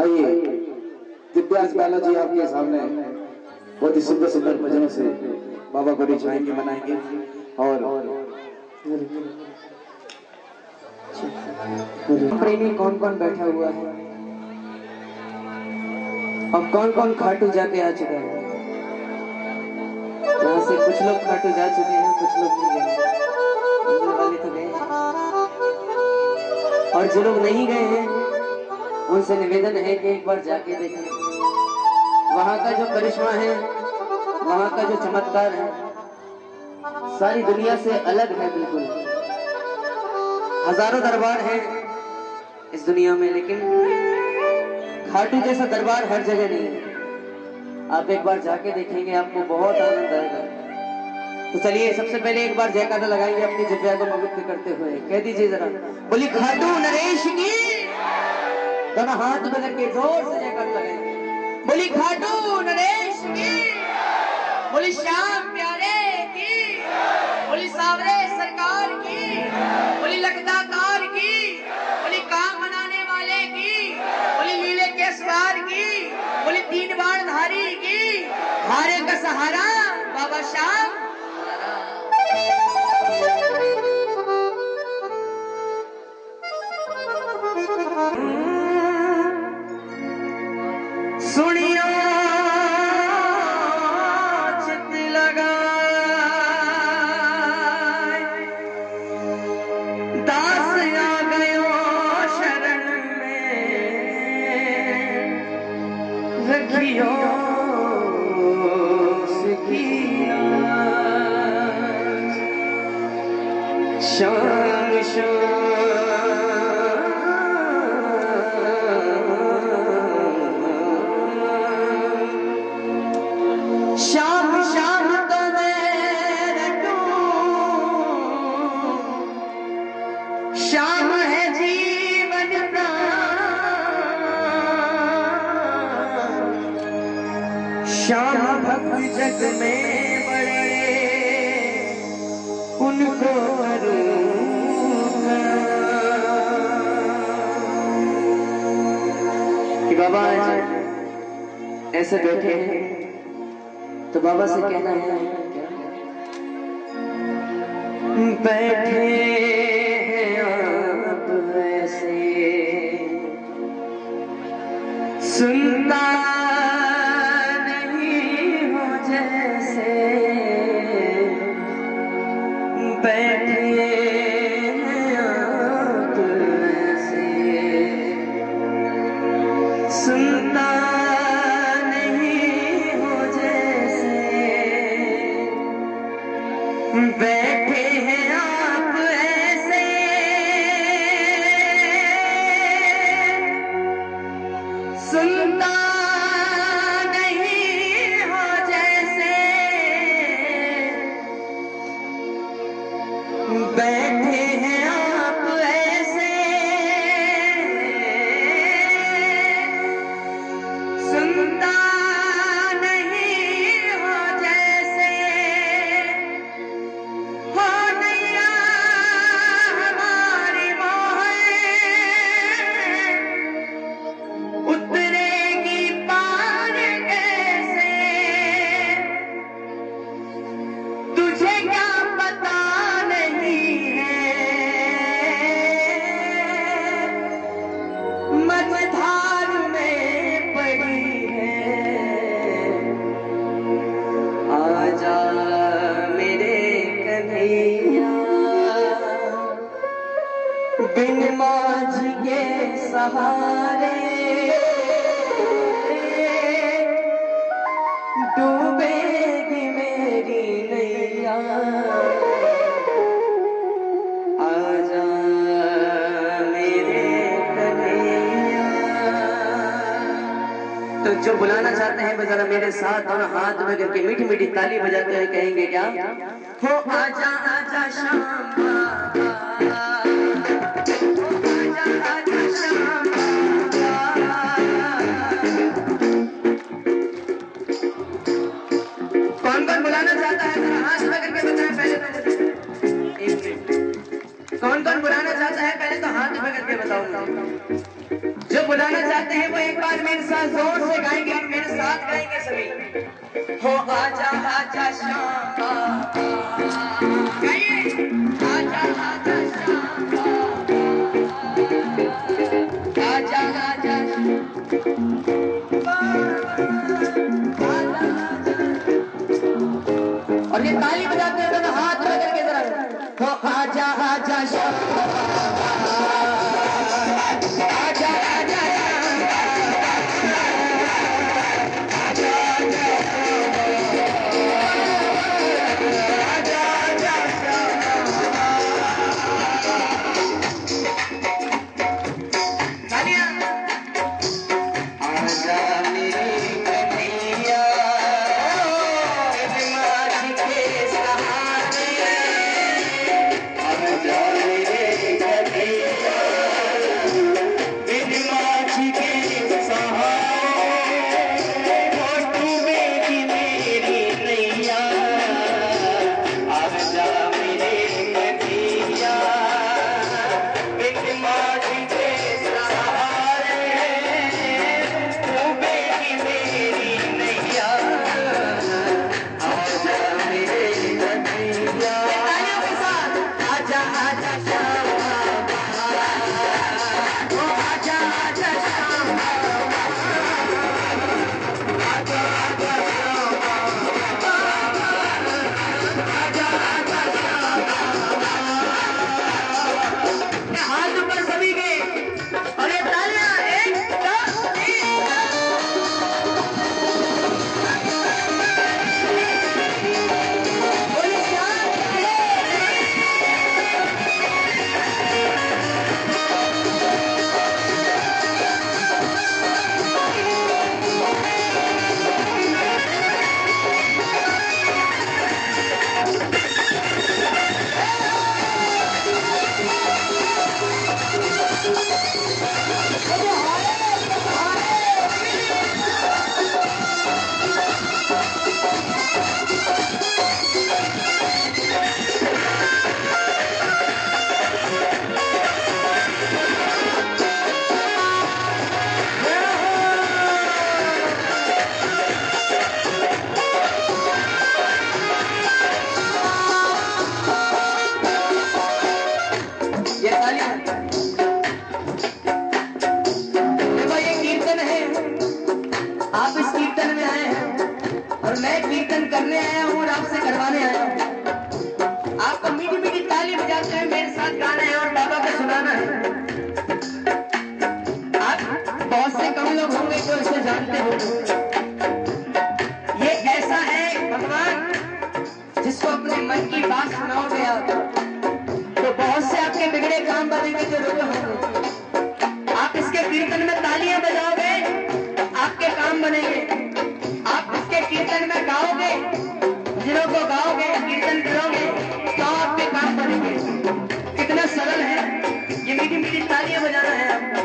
आइए दिव्यांश बालाजी आपके सामने बहुत ही सुंदर सुंदर भजनों से बाबा को रिझाएंगे, मनाएंगे। और प्रेमी कौन कौन बैठा हुआ है और कौन कौन खाटू जाके आ चुका है? यहाँ से कुछ लोग खाटू जा चुके हैं, कुछ लोग नहीं गए, अंदर वाले तो गए और जो लोग नहीं गए हैं उनसे निवेदन है कि एक बार जाके देखें। वहाँ का जो करिश्मा है, वहाँ का जो चमत्कार है, सारी दुनिया से अलग है बिल्कुल। हजारों दरबार हैं इस दुनिया में, लेकिन खाटू जैसा दरबार हर जगह नहीं है। आप एक बार जाके देखेंगे, आपको बहुत आनंद आएगा। तो चलिए सबसे पहले एक बार जयकारा लगाएंगे अपनी जिब्या को पवित्र करते हुए। कह दीजिए जरा, बोली खाटू नरेश की। दोनों हाथ में रख के जोर से जयकारा लगाएंगे। बोली खाटू नरेश की, बोली श्याम प्यारे की, बोली सावरे सरकार की, बोली लखदातार की, बोली काम मनाने वाले की, बोली लीले के स्वार की, बोली तीन बाण धारी की, हारे का सहारा बाबा श्याम। सुनिया चित लगा दास आ गयो शरण में, रखियो सिखिया शाम शाम शाम शाम तो मेरे तू, शाम है जीवन प्राण, श्याम भक्त जग में बड़े उनको कि बाबा ऐसे बैठे हैं तो बाबा से कहना है बैठे हैं आप ऐसे, सुनता नहीं हो जैसे, बैठे हैं आप ऐसे, सुनता बैठे हैं आप ऐसे, सुनता नहीं हो जैसे, बैठे हैं आप ऐसे, सुनता बिन माझ के सहारे डूबेगी मेरी नैया, आजा मेरे कन्हैया। तो जो बुलाना चाहते हैं जरा मेरे साथ दोनों हाथ में करके मीठी मीठी ताली बजाते हुए कहेंगे क्या? हो आजा आजा श्याम कौन कौन बुलाना चाहता है पहले तो हाथ में करके बताऊंगा। जो बुलाना चाहते हैं वो एक बार मेरे साथ जोर से गाएंगे और मेरे साथ गाएंगे सभी। हो आजा आजा शाम गाइए, आजा आजा शाम, आजा आजा और ये ताली बजाते हैं दोनों हाथ लगा के जरा। हो आजा आजा शाम, आजा आजा करने आया हूँ और आपसे करवाने आया हूँ। आपको मीठी मीठी ताली बजाते हुए मेरे साथ गाना है और बाबा को सुनाना है। आप बहुत से कम लोग होंगे जो इसे जानते हो। ये ऐसा है भगवान जिसको अपने मन की बात सुनाओगे आप तो बहुत से आपके बिगड़े काम बनेंगे जो रोके होंगे। आप इसके कीर्तन में तालियां बजाओगे आपके काम बनेंगे। आप इसके कीर्तन में गाओगे, जिनों को गाओगे कीर्तन करोगे तो आपके काम बनेंगे। कितना सरल है, ये मीठी मीठी तालियां बजाना है आपको।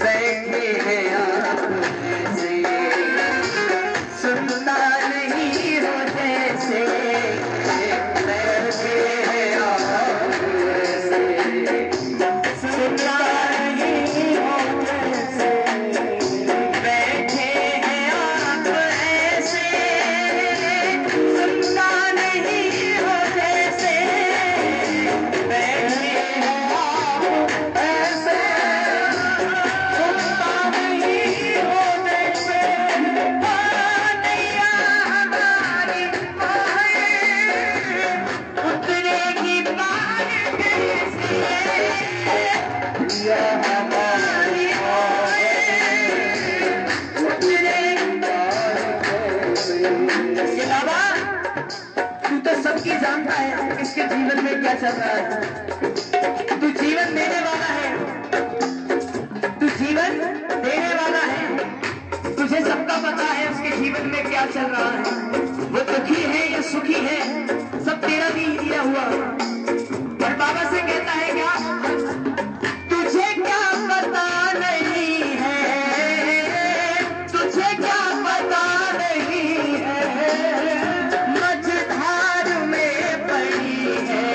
बैठे हैं आप ऐसे, सुनता नहीं हो जैसे, बैठे हैं आप ऐसे, सुनता नहीं हो जैसे, बैठे हैं आप ऐसे, सुनता नहीं हो जैसे, बैठे हैं आप ऐसे, सुनता नहीं हो जैसे, नैया हमारी आए, उतरेगी पार कैसे, नैया हमारी आए, उतरेगी पार कैसे। ये बाबा तू तो सबकी जानता है इसके जीवन में क्या चल रहा है। तू जीवन देने वाला है, तू जीवन देने वाला है। तुझे सबका पता है उसके जीवन में क्या चल रहा है। वो दुखी है या सुखी है सब तेरा भी दिया हुआ। पर बाबा से कहता है क्या, तुझे क्या पता नहीं है, तुझे क्या पता नहीं है, मझधार में पड़ी है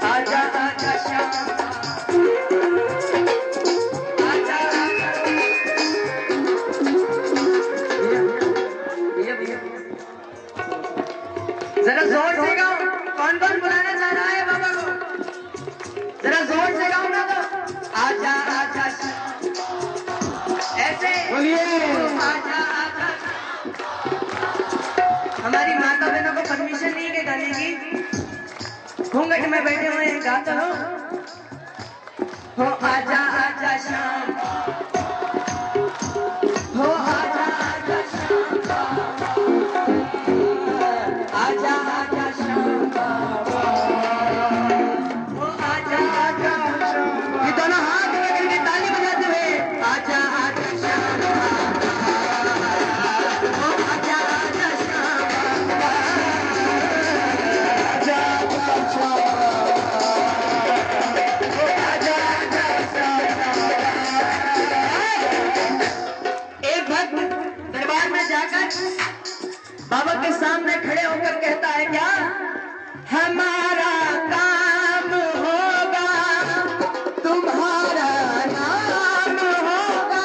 आजा आजा श्याम आजा जरा जोर से गाओ। कौन कौन बुलाना चाह रहा है बाबा को? जरा जोर से गाओ ना तो। आजा आजा ऐसे बोलिए आजा आजा। हमारी माता बहनों को परमिशन नहीं है गाने की। घूंघट में बैठे हुए हैं, गाता हो आजा आजा शाम हो आजा आजा शाम आजा आजा शाम हो आजा आजा शाम। ये दोनों हाथ पकड़ के ताली बजाते हुए आजा आजा शाम हो आजा आजा शाम आजा आजा शाम। दरबार में जाकर बाबा के सामने खड़े होकर कहता है क्या? हमारा काम होगा तुम्हारा नाम होगा,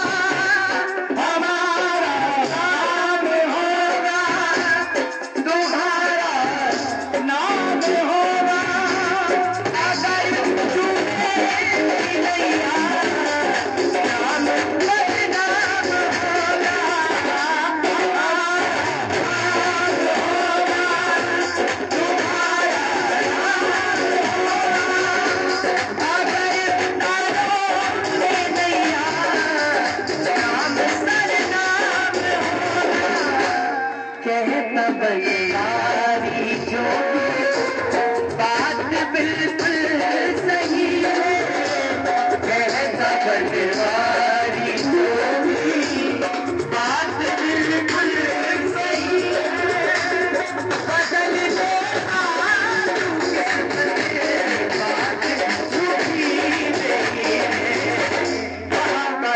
हमारा काम होगा तुम्हारा नाम होगा। अगर चूके नैया नाम बदनाम होगा, कहता बलिहारी जो बात बिल्कुल सही है, कहता बलिहारी जो बात बिल्कुल सही है। बदल दे बात झूठी नहीं है, बात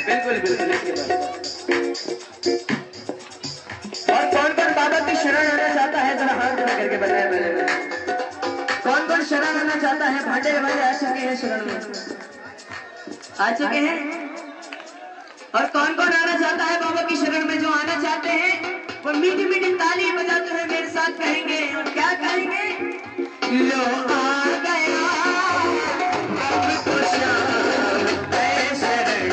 बिल्कुल बिल्कुल इसके बाद। और कौन कौन बाबा की शरण आना चाहता है? जरा हाथ खड़ा करके बताया मैंने। कौन कौन शरण आना चाहता है? भांडे वाले आ चुके हैं शरण में, आ चुके हैं। और कौन कौन आना चाहता है बाबा की शरण में? जो आना चाहते हैं वो मीठी मीठी ताली बजाते हुए मेरे साथ कहेंगे। और क्या कहेंगे? लो आ गया अब तो शाम है शरण।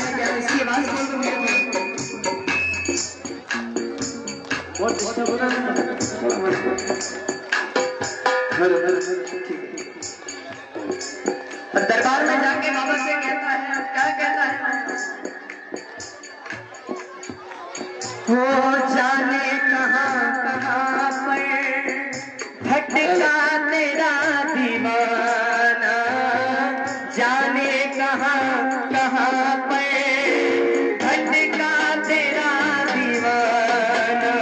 है क्या, इसकी आवाज बोल दो मेरे को। बहुत डिस्टर्ब हो रहा है। और दरबार में जाके बाबा से कहता है, क्या कहता है, हो जाने कहाँ कहाँ पर भटका तेरा दीवाना, जाने कहाँ कहाँ पर भटका तेरा दीवाना,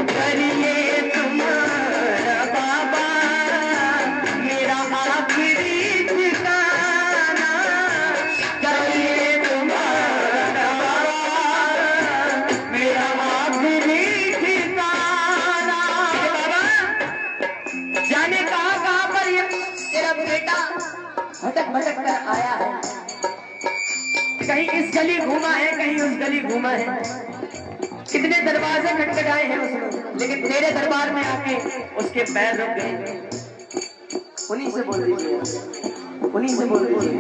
करिए तुम्हारा बाबा मेरा आखिरी ठिकाना, करिए तुम्हारा बाबा मेरा आखिरी ठिकाना। बाबा जाने कहाँ पर ये तेरा बेटा भटक भटक कर आया है, कहीं इस गली घूमा है, कहीं उस गली घूमा है, कितने दरवाजे खटखटाए हैं उसने, लेकिन तेरे दरबार में आके उसके पैर रुक गए। उन्हीं से बोल दीजिए, उन्हीं से बोल दीजिए।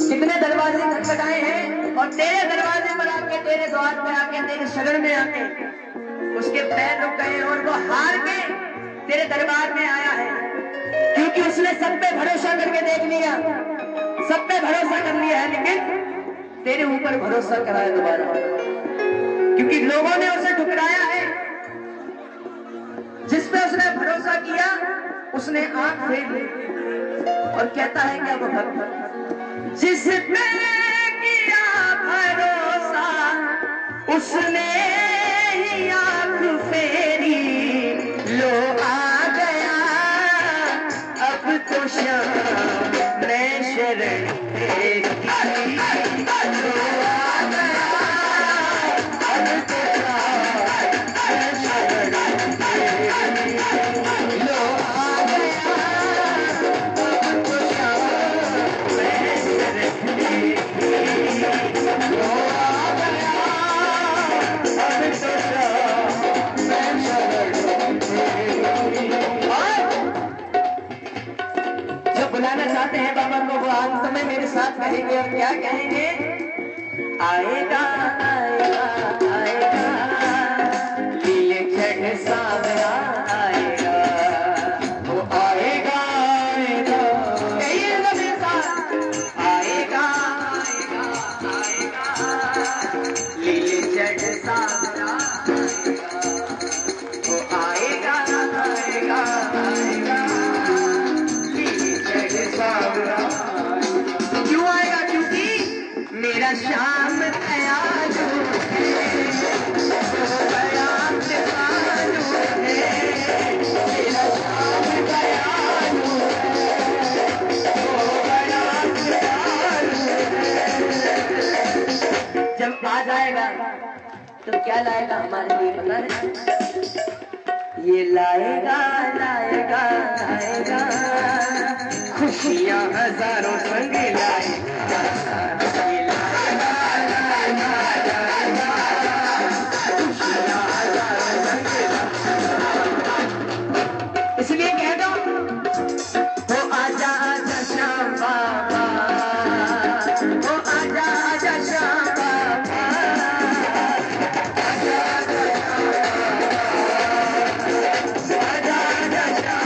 कितने दरवाजे खटखटाए हैं और तेरे दरवाजे पर आके, तेरे द्वार पर आके, तेरे शरण में आके उसके पैर रुक गए और वो हार के तेरे दरबार में आया है, क्योंकि उसने सब पे भरोसा करके देख लिया, सब पे भरोसा कर लिया है, लेकिन तेरे ऊपर भरोसा कराया दोबारा, क्योंकि लोगों ने उसे ठुकराया है। जिस पे उसने भरोसा किया उसने आंख फेर ली और कहता है क्या वो भक्त, जिस पे किया भरोसा उसने ही आंख फेरी, लो आ गया अब तो श्याम मैं शरण तेरी, लो आ गया अब तो श्याम मैं शरण तेरी, लो आ गया अब तो श्याम मैं शरण तेरी, लो आ गया अब तो श्याम मैं शरण तेरी। जो बुलाना चाहते हैं बाबा को वो अंत में मेरे साथ कहेंगे, और क्या कहेंगे, आएगा आएगा आएगा लीले छठ सावरा आएगा, वो आएगा आएगा, कहिए ना मेरे साथ, आएगा आएगा आएगा लीले छठ सावरा आएगा, वो आएगा आएगा आएगा क्यों आएगा, क्योंकि मेरा श्याम दयालु है, वो बड़ा दयालु है, मेरा श्याम दयालु है, वो बड़ा दयालु है। जब आ जाएगा तो क्या लाएगा हमारे लिए पता है, ये लाएगा लाएगा लाएगा खुशियाँ हजारों संग लाएगा, ये लाएगा लाएगा लाएगा खुशियाँ हजारों संग लाएगा। इसलिए कह दो वो आजा आजा श्याम बाबा, वो आजा आजा श्याम बाबा, आजा आजा श्याम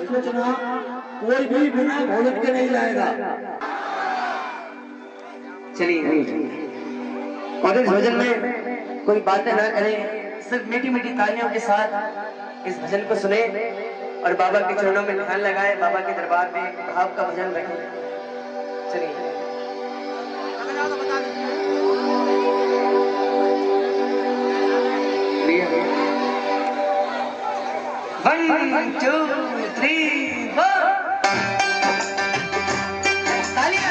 सोचना कोई भी बिना भोजन के नहीं जाएगा। चलिए और इस भजन में कोई बातें ना करें, सिर्फ मीठी मीठी तालियों के साथ इस भजन को सुने। और बाबा के चरणों में ध्यान लगाए, बाबा के दरबार में भाव का भजन रखें। चलिए 1 2 3 4 तालियां।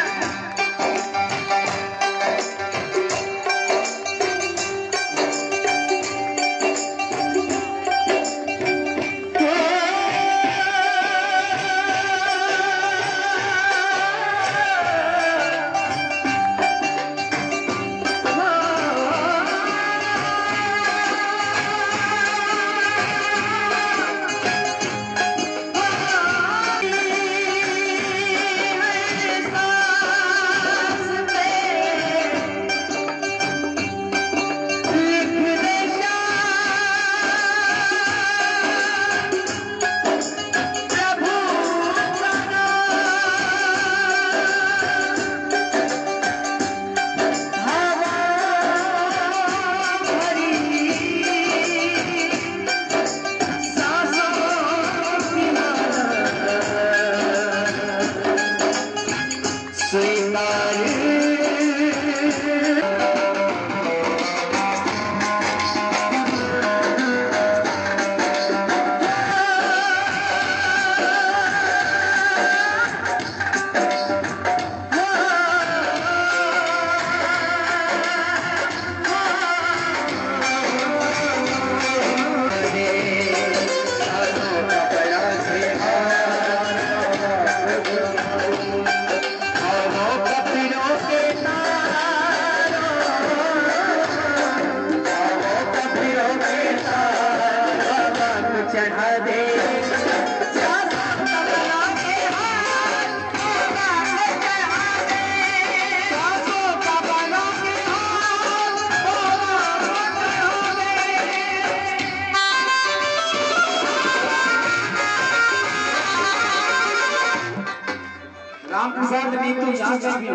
राम प्रसाद भी तो यहाँ भी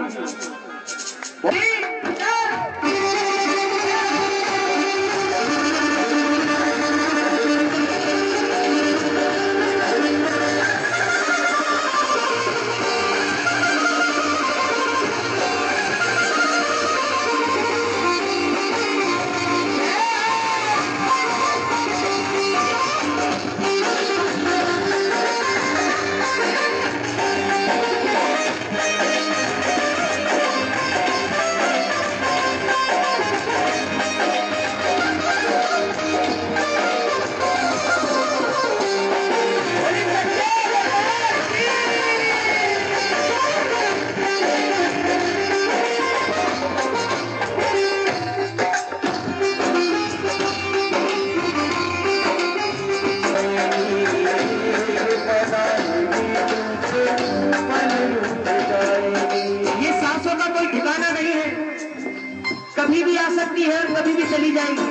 कभी भी आ सकती है और कभी भी चली जाएगी।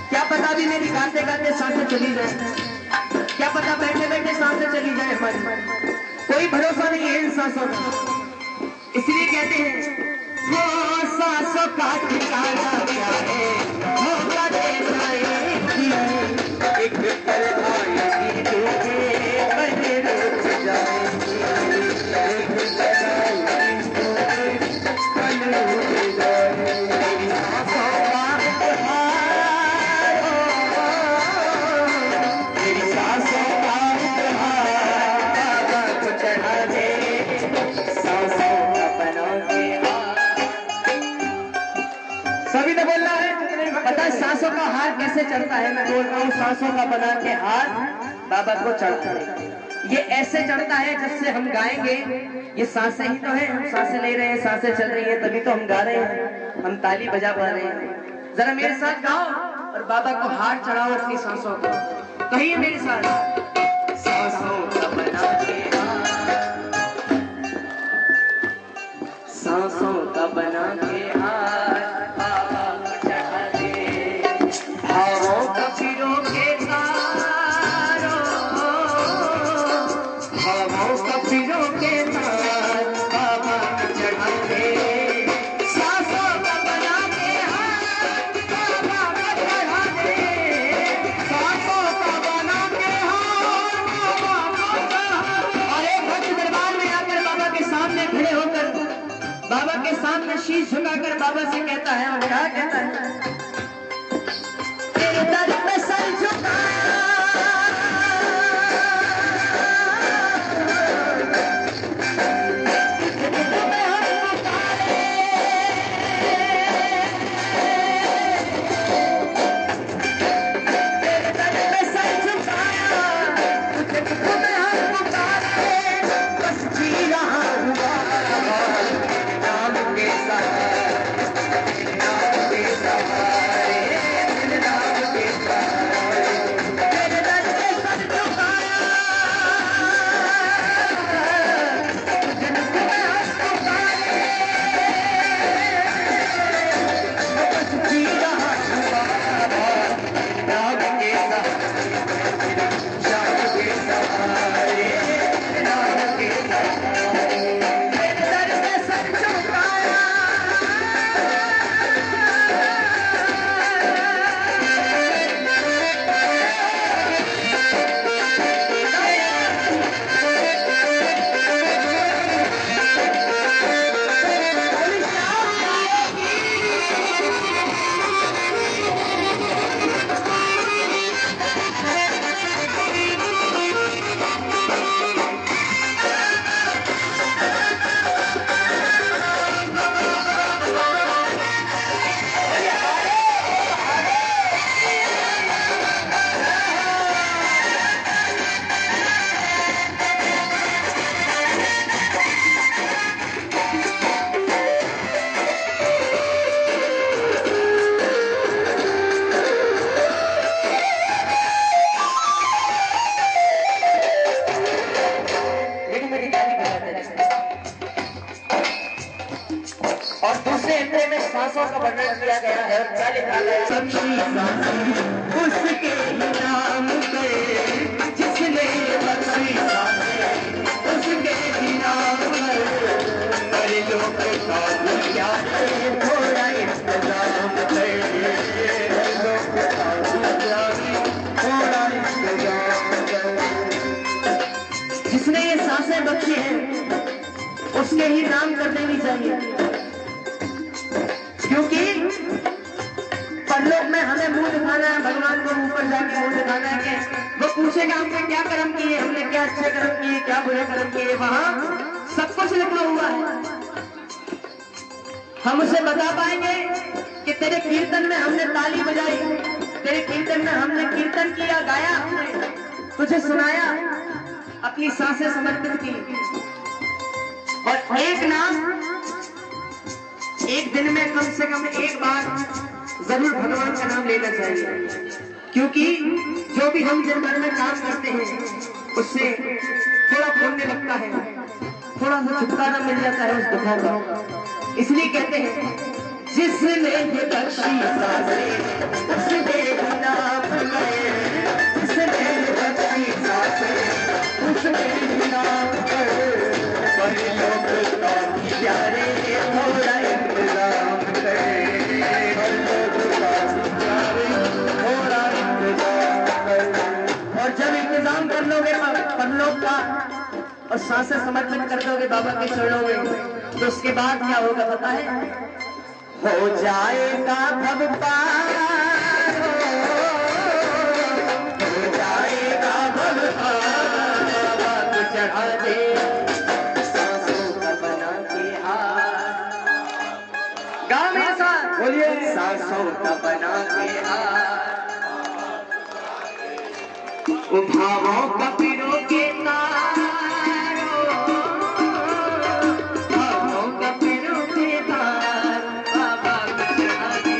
क्या पता भी मेरी गाते गाते सांसें चली जाए, क्या पता बैठे बैठे सांसें चली जाए हमारी, कोई भरोसा नहीं है इन सांसों का। इसलिए कहते हैं वो सांसों का ठिकाना क्या है, मौका दे जाएगी एक पल आएगी तुझे बने रुक जाएगी, एक पल आएगी तुझे बने रुक जाएगी। सभी ने बोलना है, पता है सांसों का हार कैसे चढ़ता है? मैं बोल रहा हूँ सांसों का बना के हार बाबा को चढ़ता है। ये ऐसे चढ़ता है जब से हम गाएंगे, ये सांसें ही तो है, हम सांसें ले रहे हैं, सांसें चल रही है, तभी तो हम गा रहे हैं, हम ताली बजा पा रहे हैं। जरा मेरे साथ गाओ और बाबा को हार चढ़ाओ अपनी सांसों को। कहिए मेरे साथ, सांसों का बना के सांसों का बना के हार बाबा को चढ़ा दे, भावों का पिरो के तारों, भावों का पिरो के तार बाबा को चढ़ा दे, सांसों का बना के हार बाबा को चढ़ा दे, सांसों का बना के हार बाबा के सामने शीश झुकाकर बाबा से कहता है, और क्या कहता है, तेरे दर पे सर झुकाया, और दूसरे हिस्से में सांसों का वर्णन किया गया है। क्या लिखा गया, उसके नाम पे जिसने बख्शी सांसें, उसके नाम पर लोग का क्या थोड़ा इंतजाम कर, लोग का थोड़ा इंतजाम कर। जिसने ये सांसें बख्शी हैं उसके ही नाम कर देनी चाहिए, क्योंकि परलोक में हमें मुंह दिखाना है, भगवान को ऊपर जाके मुंह दिखाना है कि वो पूछेगा हमने क्या कर्म किए, हमने क्या अच्छे कर्म किए, क्या बुरे कर्म किए, वहां सब कुछ लिखा हुआ है। हम उसे बता पाएंगे कि तेरे कीर्तन में हमने ताली बजाई, तेरे कीर्तन में हमने कीर्तन किया, गाया, हमने तुझे सुनाया, अपनी सांसें समर्पित की। और एक नाम एक दिन में कम से कम एक बार जरूर भगवान का नाम लेना चाहिए, क्योंकि जो भी हम दिन भर में काम करते हैं उससे थोड़ा पुण्य लगता है, थोड़ा सा छुटकारा मिल जाता है उस दुखों का। इसलिए कहते हैं जिसने ये बख्शी सांसें उसके नाम गए, जिसने ये बख्शी सांसें उसके नाम गए, पर लोग का प्यारे थोड़ा इंतजाम करे, थोड़ा इंतजाम करे। और जब इंतजाम कर लोगे परलोक का और सांसें समर्पित कर दोगे बाबा के चरणों में, तो उसके बाद क्या होगा पता है, हो जाएगा भव पार, हो जाएगा भव पार, बाबा को चढ़ा दे सांसों का बना के हार। गाँव में साथ बोलिए, सांसों का बना के हार, भावों का पिरो के तारो, भावों का पिरो के तार, बाबा को चढ़ा दे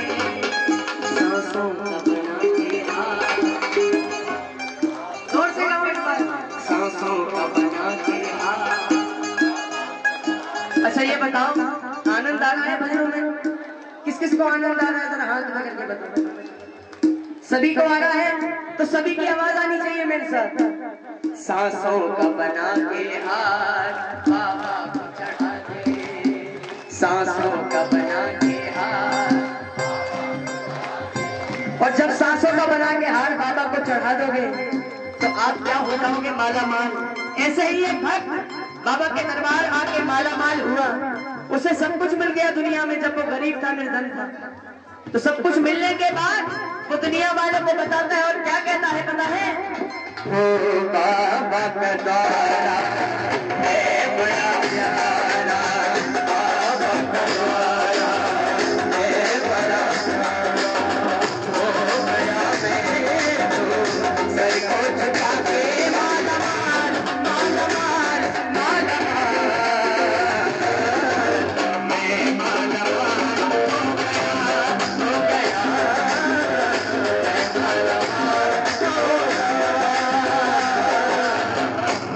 सांसों का बना के हार। जोर से गाओ एक बार, सांसों का बना के हार। अच्छा ये बताओ, आनंद आ रहा है भजनों में? किस किस को आनंद आ रहा है, जरा हाथ में करके बताओ। सभी को आ रहा है तो सभी की आवाज आनी चाहिए मेरे साथ। सांसों का बना के हार, बाबा को चढ़ा दे, सांसों का बना के हार। और जब सांसों का बना के हार बाबा को चढ़ा दोगे तो आप क्या हो जाओगे, माला माल। ऐसे ही एक भक्त बाबा के दरबार आके माला माल हुआ, उसे सब कुछ मिल गया दुनिया में जब वो गरीब था, निर्धन था। तो सब कुछ मिलने के बाद वो दुनिया वालों को बताता है और क्या कहता है पता है? ओ बाबा का द्वारा है बड़ा प्यारा, बाबा का द्वारा है बड़ा प्यारा, हो गया मैं तो सर को झुका के माला मार, माला मार, माला मार, मैं माला मार हो गया, मैं माला मार हो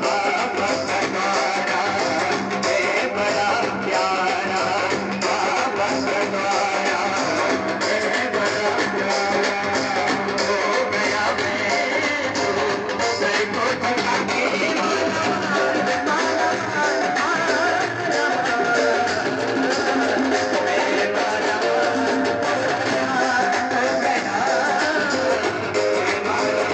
बाबा का द्वारा है बड़ा प्यारा, बाबा का द्वारा है बड़ा प्यारा, हो गया मैं तो सर को झुका के माला मार, माला मार, माला मैं माला हो गया, माला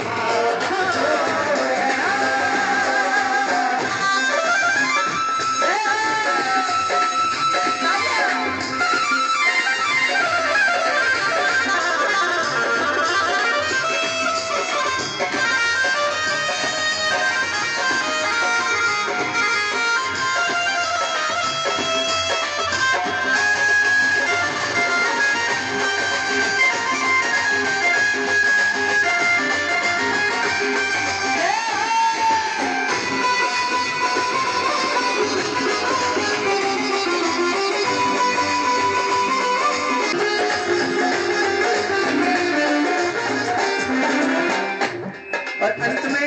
और अंत में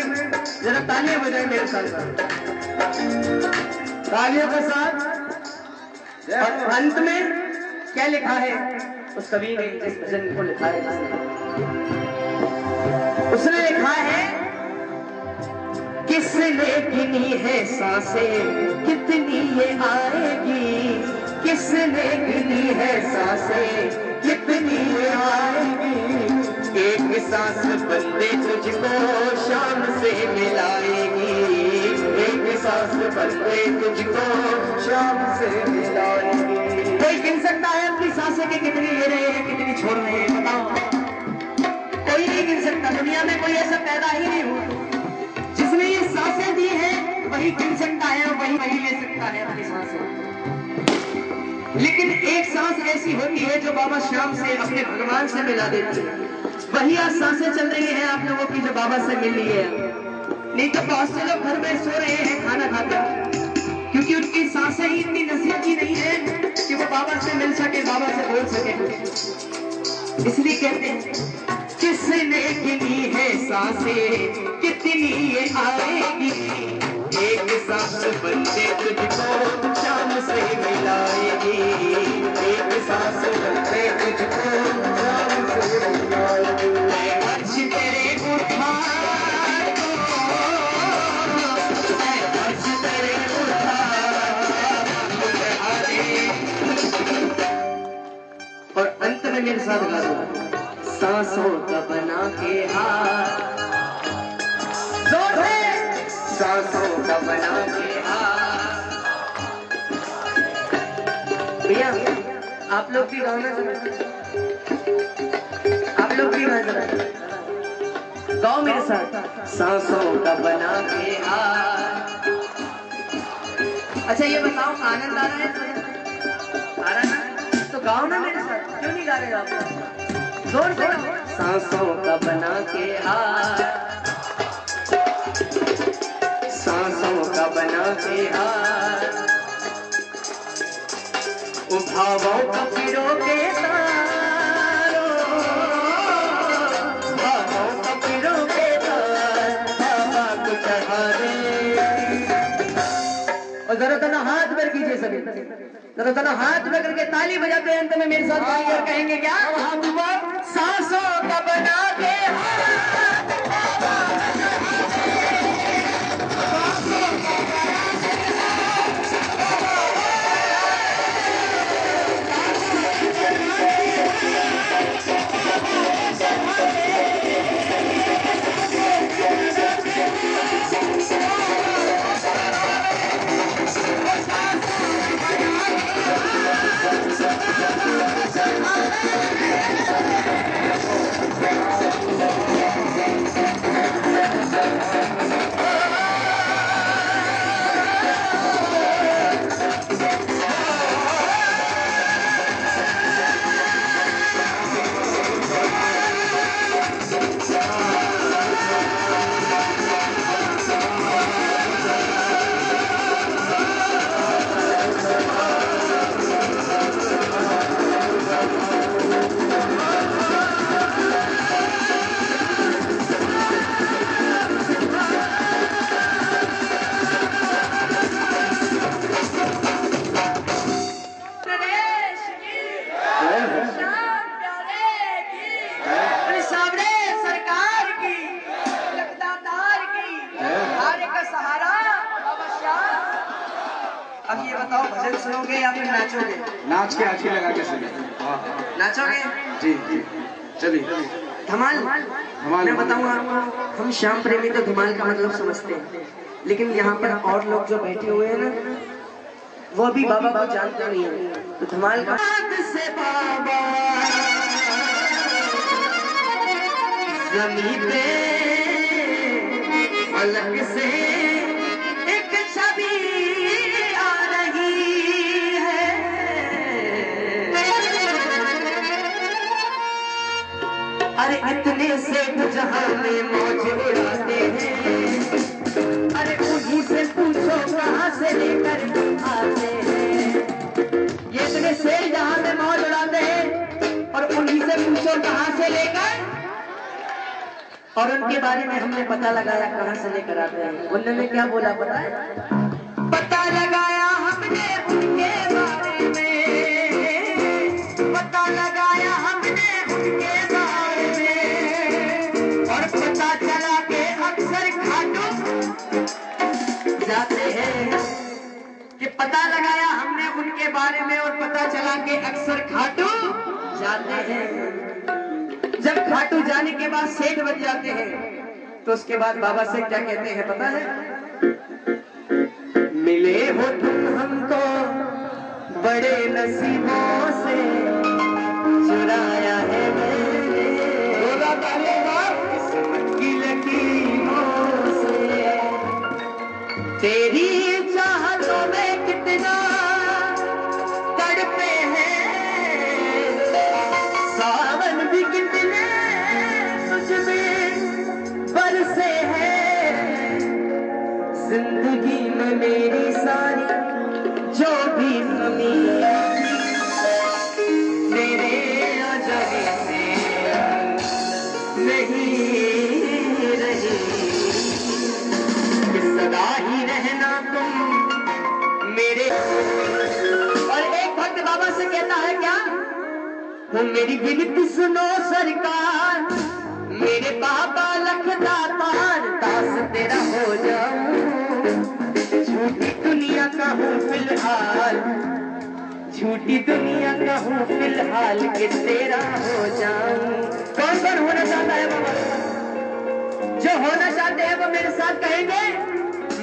जरा तालियां बजाएं मेरे साथ, तालियों के साथ। और अंत में क्या लिखा है उस कवि ने जिस भजन को लिखा है, उसने लिखा है किसने गिनी है सांसें कितनी ये आएगी, किसने गिनी है सांसें कितनी ये आएगी, एक सांस बंदे तुझको शाम से मिलाएगी, एक सांस बंदे तुझको शाम से मिलाएगी। कोई गिन सकता है अपनी सांसें कि कितनी ले रहे हैं कितनी छोड़ रहे हैं? बताओ, कोई नहीं गिन सकता। दुनिया में कोई ऐसा पैदा ही नहीं हुआ जिसने ये सांसें दी हैं, वही गिन सकता है और वही ले सकता है अपनी सांसें। लेकिन एक सांस ऐसी होती है जो बाबा श्याम से अपने भगवान से मिला देती है। वही आज सांसें चल रही हैं आप लोगों की जो बाबा से मिल रही है। नहीं तो बहुत से लोग घर में सो रहे हैं खाना खाते, क्योंकि उनकी सांसें ही इतनी नसीबी नहीं है कि वो बाबा से मिल सके, बाबा से बोल सके। इसलिए कहते हैं किसने गिनी है सांसें कितनी ये आएगी, एक सांस बंदे तुझको शाम से मिलाएगी, एक सांस बंदे तुझको शाम से मिलाएगी। मैं अर्श तेरे उठार दूं, मैं अर्श तेरे उठार दे। और अंत में मेरे साथ गा दो, सांसों का बना के हार, सांसों का बना के हार। भैया आप लोग भी गाना जरा, आप लोग भी गाना जरा, गाओ मेरे साथ। सांसों का बना के हार। अच्छा ये बताओ आनंद आ रहा है? आ रहा ना? तो गाओ ना मेरे साथ, क्यों नहीं गा रहे आप? जोर से गाओ। सांसों का बना के हार, सांसों का बना के हार, भावों का पिरो के तारों, भावों का पिरो के तार बाबा को चढ़ा दे। और जरा तना हाथ पर कीजिए सभी, जरा तना हाथ पर करके ताली बजाते हैं अंत में मेरे साथ गाएंगे और कहेंगे क्या? सांसों का बना के अब ये बताओ, भजन सुनोगे या फिर नाचोगे? नाच के आखिर लगा के सुनिए। नाचोगे? जी जी चलिए। धमाल धमाल मैं बताऊंगा आपको, हम श्याम प्रेमी तो धमाल का मतलब समझते हैं, लेकिन यहाँ पर और लोग जो बैठे हुए हैं ना, वो भी बाबा को जानते नहीं है। तो धमाल का से बाबा ज़मीं पे फलक से एक छवि आ रही है। अरे इतने से जहां में मौज उड़ाते हैं, अरे उन्हीं से पूछो कहां से लेकर आते हैं। ये इतने से जहां में मौज उड़ाते हैं और उन्हीं से पूछो कहां से लेकर, और उनके बारे में हमने पता लगाया कहां से लेकर आते हैं। उन्होंने क्या बोला पता है? पता लगाया हमने उनके बारे में, पता लगाया हमने उनके बारे में, और पता चला के अक्सर खाटू जाते हैं। कि पता लगाया हमने उनके बारे में और पता चला के अक्सर खाटू जाते हैं। जब खाटू जाने के बाद सेठ बन जाते हैं तो उसके बाद बाबा से क्या कहते हैं पता है? मिले हो तुम हमको बड़े नसीबों से, चुराया है मैंने किस्मत की लकीरों से। तेरी चाहतों में कितना तड़पे हैं, सावन भी कितने तुझ में बरसे हैं। जिंदगी में मेरी सारी जो भी कमी मेरे अजब से नहीं रही, कि सदा ही रहना तुम मेरे। और एक भक्त बाबा से कहता है क्या? वो मेरी विनती सुनो सरकार, मेरे बाबा लखदातार, दास तेरा हो जाऊं। झूठी दुनिया का हूँ फिलहाल, झूठी दुनिया का हूँ फिलहाल, कि तेरा हो जाऊं। कौन कौन होना चाहता है बाबा? जो होना चाहते हैं वो मेरे साथ कहेंगे,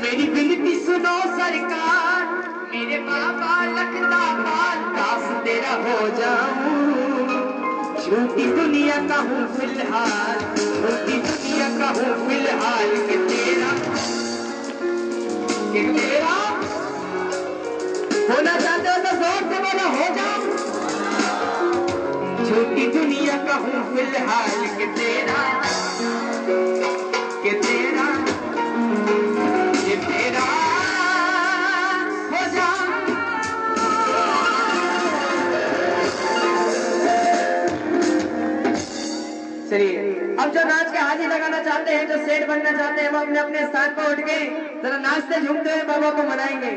मेरी विनती सुनो सरकार, मेरे बाबा लखदातार, दास तेरा हो जाऊं। झूठी दुनिया का हूँ फिलहाल, झूठी दुनिया का हूँ फिलहाल, कि तेरा होना चाहते हो तो जोर से बोलो, हो जाओ। झूठी दुनिया का हूँ फिलहाल, कि तेरा हो जाओ। चलिए, अब जो नाच के हाजी लगाना चाहते हैं, जो सेठ बनना चाहते हैं, वो अपने अपने स्थान पर उठ के जरा नाचते झूमते हुए बाबा को मनाएंगे।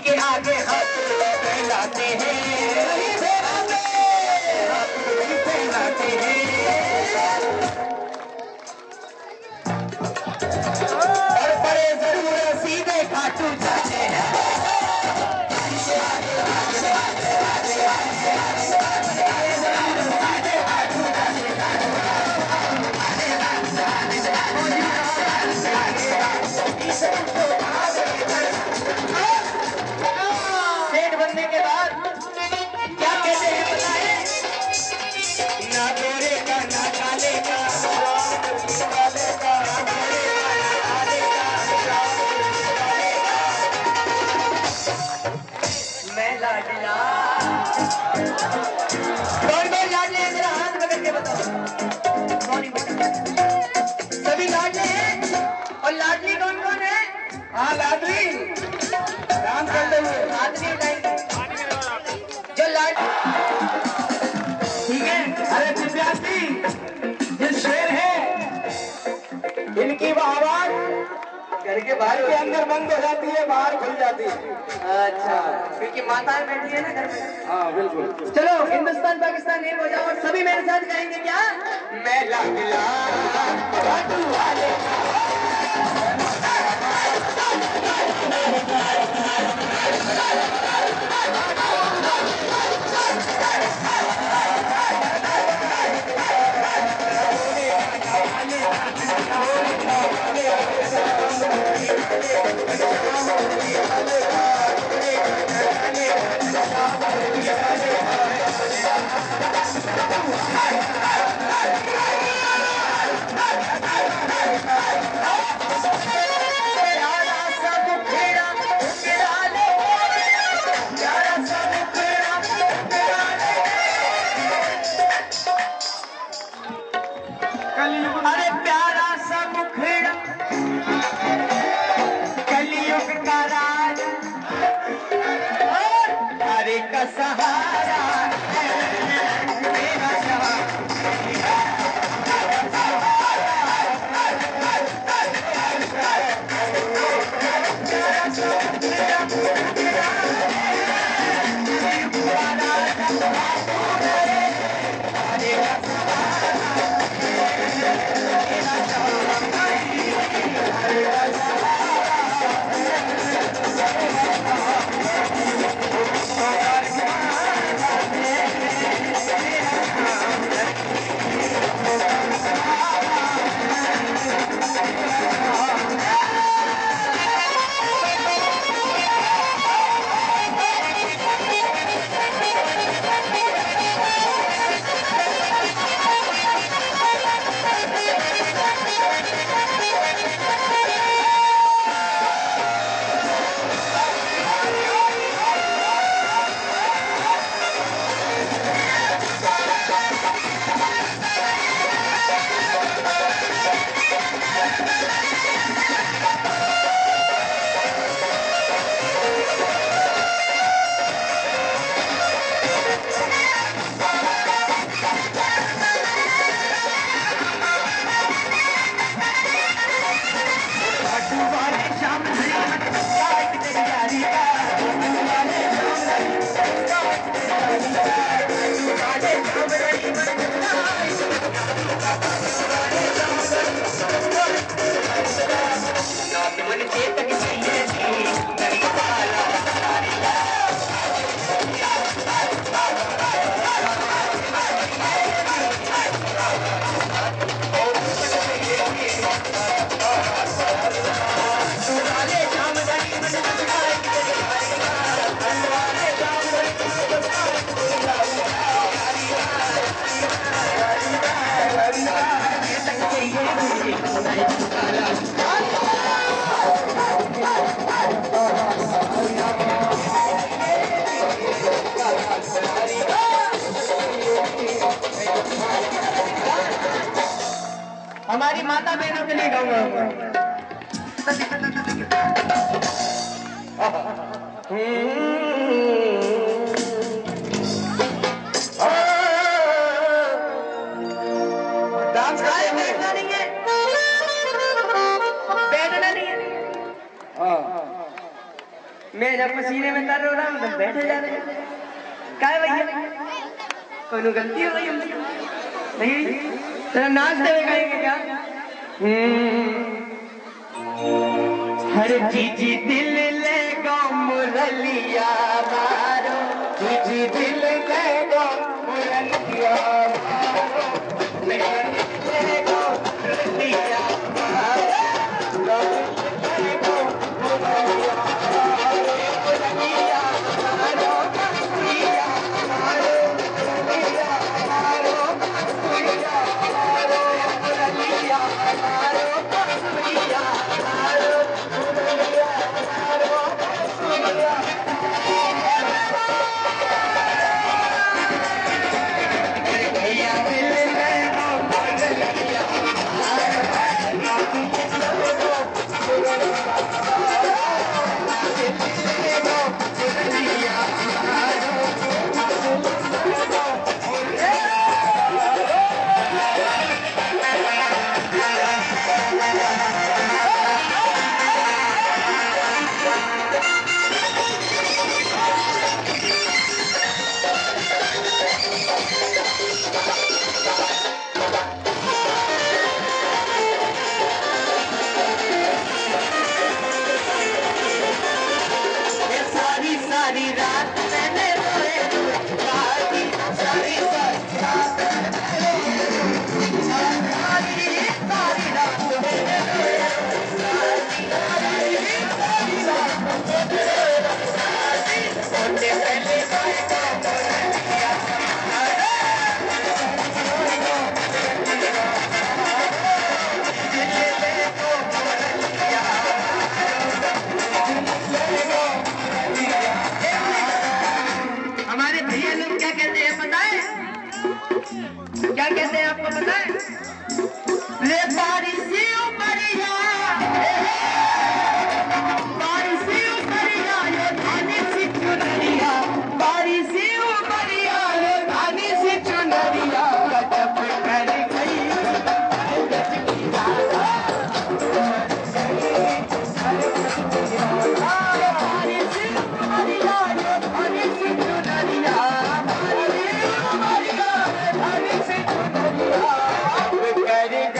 के आगे हाथ फैलाते हैं, हाथ फैलाते हैं, और बड़े जरूर सीधे खाटू जाते हैं। सेठ बनने के बाद क्या कहते हैं बताएं? ना गोरे का ना काले का, मैं लाडला। कौन कौन लाडले हैं जरा हाथ पकड़ के बताओ। कौन बेटा सभी लाडले हैं। और लाडली कौन कौन है? हाँ लाडली डांस करते हुए आदमी उठाएंगे जो लाड। ठीक है। अरे दिव्यासी ये शेर है, इनकी वो आवाज घर के बाहर के अंदर बंद हो जाती है, बाहर खुल जाती है। अच्छा, क्योंकि माताएं बैठी है ना घर में। हाँ बिल्कुल। चलो हिंदुस्तान पाकिस्तान एक हो जाओ और सभी मेरे साथ गाएंगे क्या? मैं लाडला खाटू वाले अरे प्यारा सा मुखड़ा कलयुग का राज, हरे का सहारा मेरा जवान। हमारी माता बहनों के लिए गाऊंगा। डांस बैठना नहीं है, बैठना नहीं है। मैं भेजा पसीने में तर रहा हूँ, तुम बैठे जा रहे हैं। क्या है भैया, कोई गलती हो गई हमसे? नहीं, तेरा नाचते हुए गाएंगे क्या? हर चीजी दिल ले गो मुरलिया मारो, चीजी दिल ले गो मुरलिया मारो, ले गो मुरलिया मारो, ले गो मुरलिया मारो, मुरलिया मारो, मुरलिया मारो, मुरलिया मारो, मुरलिया मारो, मुरलिया मारो, मुरलिया मारो, मुरलिया मारो, मुरलिया भैया दिल में हो मुरलिया सारी सारी रात मैंने रोए सारी सारी सारी रात सारी सारी रात मैंने रोए सारी सारी रात मैंने रोए सोने पहले गाए का मुरलिया हमारे भैया लोग क्या कहते हैं पता है? क्या कहते हैं आपको पता है? ले बारिशी उपरिया, बारिशी उपरिया, ये धानी सी चुनरिया, बारिशी उपरिया, ये धानी सी चुनरिया, गजब कर गई बारिशी उपरिया, ये धानी सी चुनरिया, बारिशी उपरिया, ये धानी सी चुनरिया, कर गई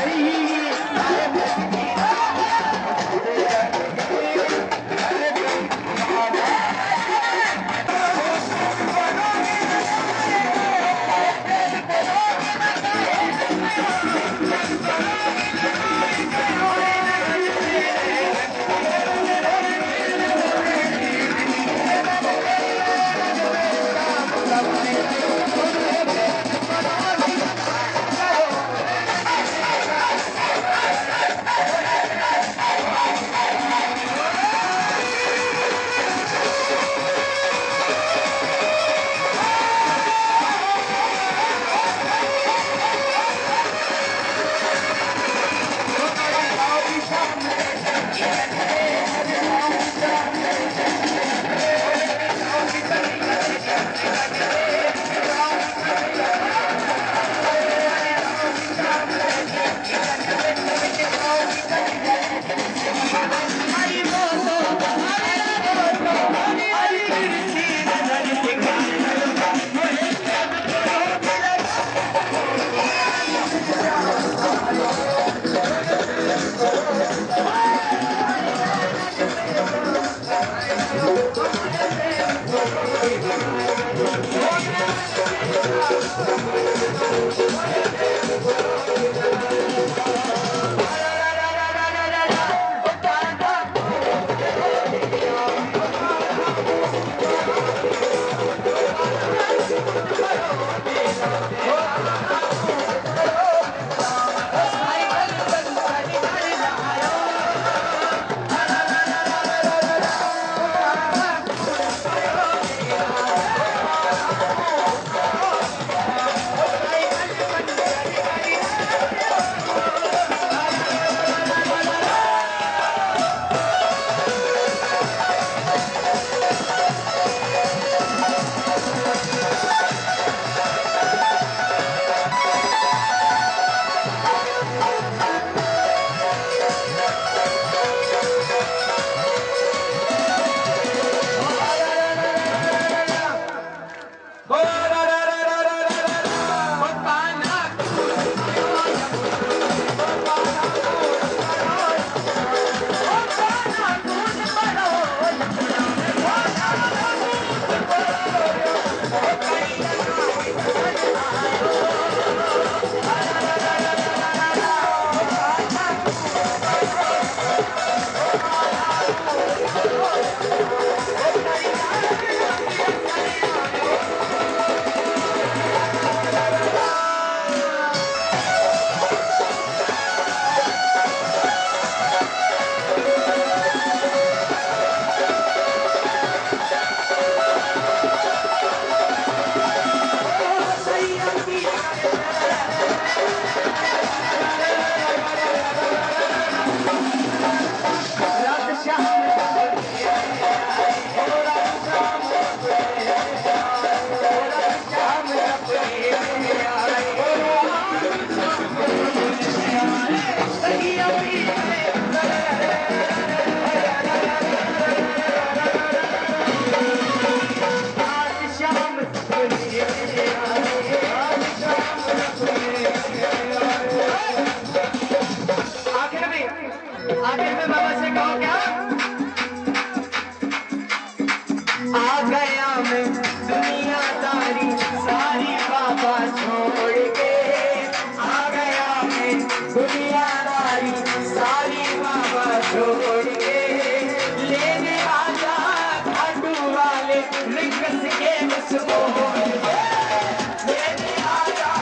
आखिर में बाबा से कहो क्या? आ गया मैं दुनियादारी सारी बाबा छोड़ के, आ गया मैं दुनियादारी सारी बाबा छोड़ के, लेने आजा खाटू वाले रिक्स के मुझको लेने आजा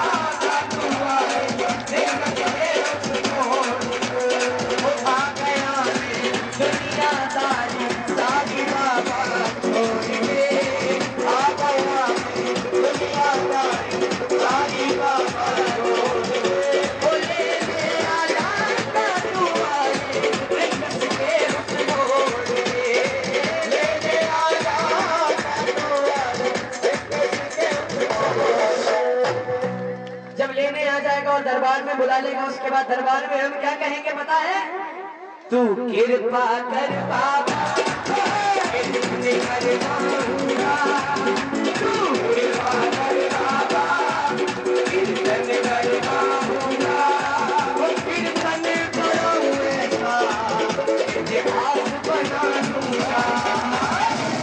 खाटू वाले रिक्स के मुझको। आ गया मैं दुनियादारी सारी बाबा छोड़ के, आ गया मैं दुनियादारी सारी बाबा छोड़ के, ओ लेने आजा खाटू वाले रिक्स के मुझको लेने आजा खाटू वाले रिक्स के मुझको। जब लेने आ जाएगा और दरबार में बुला लेगा, उसके बाद दरबार में हम क्या कहेंगे पता है? तू कृपा कर बाबा कितने कर मांगूंगा, तू कृपा कर बाबा कीर्तन कर मांगूंगा, वो कीर्तन करो ऐसा इतिहास बना दूंगा,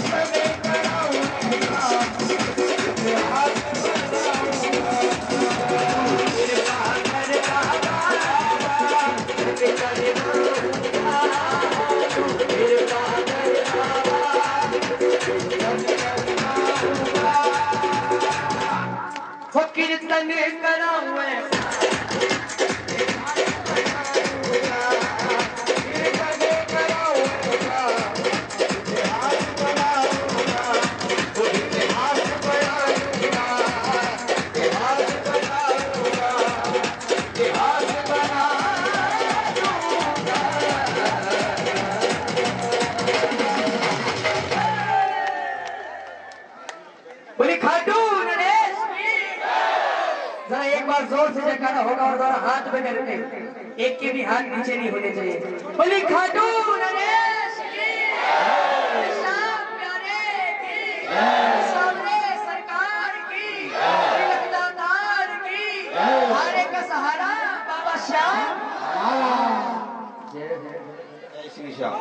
कीर्तन करो ऐसा इतिहास बना दूंगा। कृपा कर बाबा कीर्तन मांगूंगा, कृपा कर बाबा वो कीर्तन कराऊं मैं, कीर्तन कराऊंगा, इतिहास बनाऊंगा, वो इतिहास बनाऊंगा, इतिहास बनाऊंगा, इतिहास बनाऊंगा। बोली खाटू नरेश की जरा एक बार जोर से जयकारा होगा और जरा हाथ में करके, एक के भी हाथ नीचे नहीं होने चाहिए। बोली खाटू नरेश की, श्याम प्यारे की, सामने सरकार की, तिलकदातार की, हारे का सहारा बाबा श्याम। जय श्री श्याम।